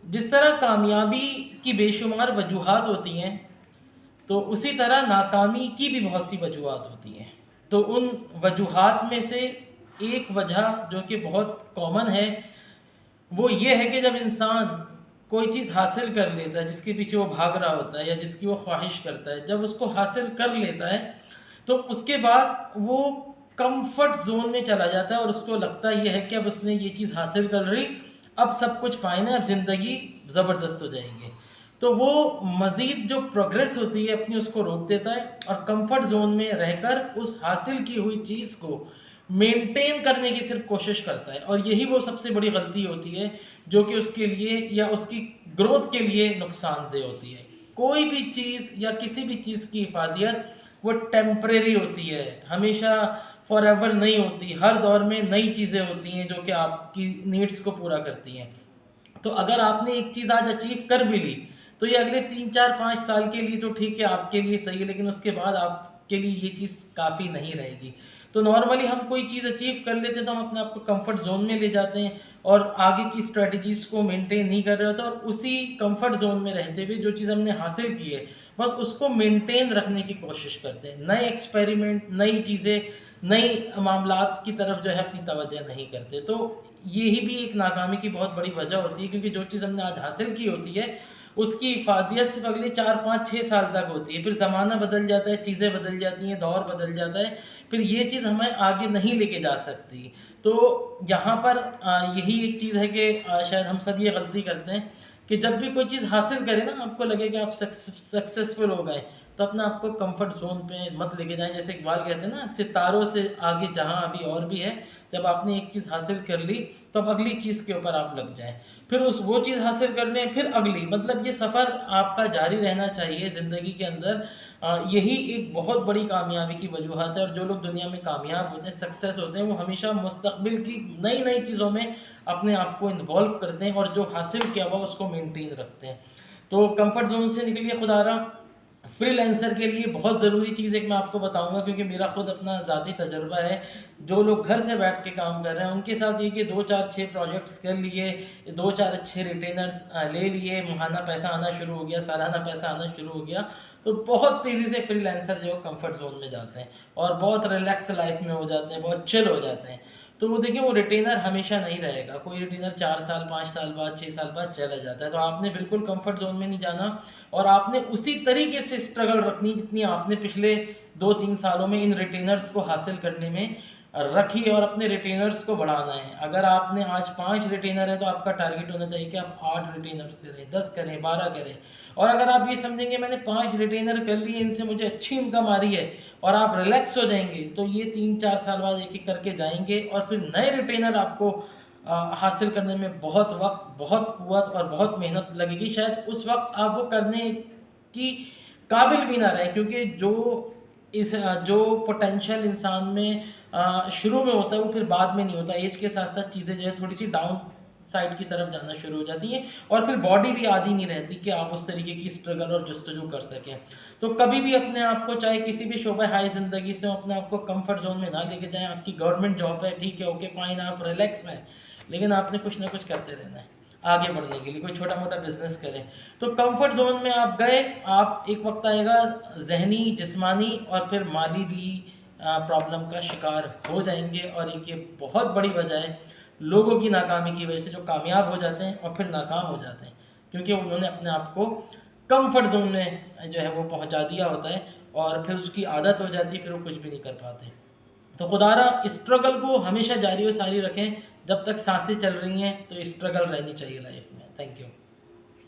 जिस तरह कामयाबी की बेशुमार वजूहात होती हैं, तो उसी तरह नाकामी की भी बहुत सी वजूहात होती हैं। तो उन वजूहात में से एक वजह जो कि बहुत कॉमन है, वो ये है कि जब इंसान कोई चीज़ हासिल कर लेता है जिसके पीछे वो भाग रहा होता है या जिसकी वो ख्वाहिश करता है, जब उसको हासिल कर लेता है तो उसके बाद वो कंफर्ट जोन में चला जाता है और उसको लगता ये है कि अब उसने ये चीज़ हासिल कर ली, अब सब कुछ फ़ाइन है, अब ज़िंदगी ज़बरदस्त हो जाएगी। तो वो मज़ीद जो प्रोग्रेस होती है अपनी उसको रोक देता है और कंफर्ट जोन में रहकर उस हासिल की हुई चीज़ को मेंटेन करने की सिर्फ कोशिश करता है, और यही वो सबसे बड़ी गलती होती है जो कि उसके लिए या उसकी ग्रोथ के लिए नुकसानदेह होती है। कोई भी चीज़ या किसी भी चीज़ की इफादियत वो टेम्परेरी होती है, हमेशा फॉरएवर नहीं होती। हर दौर में नई चीज़ें होती हैं जो कि आपकी नीड्स को पूरा करती हैं। तो अगर आपने एक चीज़ आज अचीव कर भी ली, तो ये अगले 3 4 5 साल के लिए तो ठीक है, आपके लिए सही है, लेकिन उसके बाद आपके लिए ये चीज़ काफ़ी नहीं रहेगी। तो नॉर्मली हम कोई चीज़ अचीव कर लेते हैं तो हम अपने आप को कंफर्ट जोन में ले जाते हैं और आगे की स्ट्रेटजीज़ को मेंटेन नहीं कर रहे होते, और उसी कंफर्ट जोन में रहते हुए जो चीज़ हमने हासिल की है बस उसको मेंटेन रखने की कोशिश करते हैं। नए एक्सपेरिमेंट, नई चीज़ें, नई मामलात की तरफ जो है अपनी तवज्जो नहीं करते। तो यही भी एक नाकामी की बहुत बड़ी वजह होती है, क्योंकि जो चीज़ हमने आज हासिल की होती है उसकी इफादियत सिर्फ अगले 4 5 6 साल तक होती है। फिर ज़माना बदल जाता है, चीज़ें बदल जाती हैं, दौर बदल जाता है, फिर ये चीज़ हमें आगे नहीं लेके जा सकती। तो यहाँ पर यही एक चीज़ है कि शायद हम सब ये गलती करते हैं कि जब भी कोई चीज़ हासिल करें ना, आपको लगे कि आप सक्सेसफुल हो गए, तो अपने आप को कंफर्ट जोन पे मत लेके जाएं। जैसे इकबाल कहते हैं ना, सितारों से आगे जहां अभी और भी है। जब आपने एक चीज़ हासिल कर ली तो अब अगली चीज़ के ऊपर आप लग जाएं, फिर उस वो चीज़ हासिल करने, फिर अगली, मतलब ये सफ़र आपका जारी रहना चाहिए ज़िंदगी के अंदर। यही एक बहुत बड़ी कामयाबी की वजूहत है, और जो लोग दुनिया में कामयाब होते हैं, सक्सेस होते हैं, वो हमेशा मुस्तकबिल की नई नई चीज़ों में अपने आप को इन्वॉल्व करते हैं और जो हासिल किया हुआ उसको मेंटेन रखते हैं। तो कंफर्ट जोन से निकलिए खुदारा। फ्रीलांसर के लिए बहुत ज़रूरी चीज़ एक मैं आपको बताऊंगा, क्योंकि मेरा खुद अपना ज़ाती तजुर्बा है। जो लोग घर से बैठ के काम कर रहे हैं उनके साथ ये कि 2 4 6 प्रोजेक्ट्स कर लिए, 2 4 अच्छे रिटेनर्स ले लिए, माहाना पैसा आना शुरू हो गया, सालाना पैसा आना शुरू हो गया, तो बहुत तेज़ी से फ्रीलांसर जो कंफर्ट जोन में जाते हैं और बहुत रिलैक्स लाइफ में हो जाते हैं, बहुत चिल हो जाते हैं। तो वो देखिए, वो रिटेनर हमेशा नहीं रहेगा। कोई रिटेनर 4 साल 5 साल बाद, 6 साल बाद चला जाता है। तो आपने बिल्कुल कंफर्ट जोन में नहीं जाना, और आपने उसी तरीके से स्ट्रगल रखनी जितनी आपने पिछले 2 3 सालों में इन रिटेनर्स को हासिल करने में रखी है, और अपने रिटेनर्स को बढ़ाना है। अगर आपने आज 5 रिटेनर है तो आपका टारगेट होना चाहिए कि आप 8 रिटेनर्स करें, 10 करें, 12 करें। और अगर आप ये समझेंगे मैंने 5 रिटेनर कर लिए, इनसे मुझे अच्छी इनकम आ रही है, और आप रिलैक्स हो जाएंगे, तो ये 3 4 साल बाद एक एक करके जाएंगे, और फिर नए रिटेनर आपको हासिल करने में बहुत वक्त, बहुत कुव्वत और बहुत मेहनत लगेगी। शायद उस वक्त आप वो करने की काबिल भी ना रहे, क्योंकि जो पोटेंशियल इंसान में शुरू में होता है वो फिर बाद में नहीं होता। एज के साथ साथ चीज़ें जो है थोड़ी सी डाउन साइड की तरफ जाना शुरू हो जाती हैं, और फिर बॉडी भी आदी नहीं रहती कि आप उस तरीके की स्ट्रगल और जस्तजू कर सकें। तो कभी भी अपने आप को, चाहे किसी भी शोबे हाई ज़िंदगी से, अपने आप को कंफर्ट जोन में ना लेके जाएं। आपकी गवर्नमेंट जॉब है, ठीक है, ओके फाइन, आप रिलैक्स हैं, लेकिन आपने कुछ ना कुछ करते रहना है आगे बढ़ने के लिए। कोई छोटा मोटा बिजनेस करें, तो कंफर्ट जोन में आप गए, आप एक वक्त आएगा जहनी, जिस्मानी और फिर माली भी प्रॉब्लम का शिकार हो जाएंगे। और एक ये बहुत बड़ी वजह है लोगों की नाकामी की वजह से, जो कामयाब हो जाते हैं और फिर नाकाम हो जाते हैं, क्योंकि उन्होंने अपने आप को कंफर्ट जोन में जो है वो पहुंचा दिया होता है, और फिर उसकी आदत हो जाती है, फिर वो कुछ भी नहीं कर पाते। तो खुदारा स्ट्रगल को हमेशा जारी और सारी रखें। जब तक सांसें चल रही हैं तो स्ट्रगल रहनी चाहिए लाइफ में। Thank you.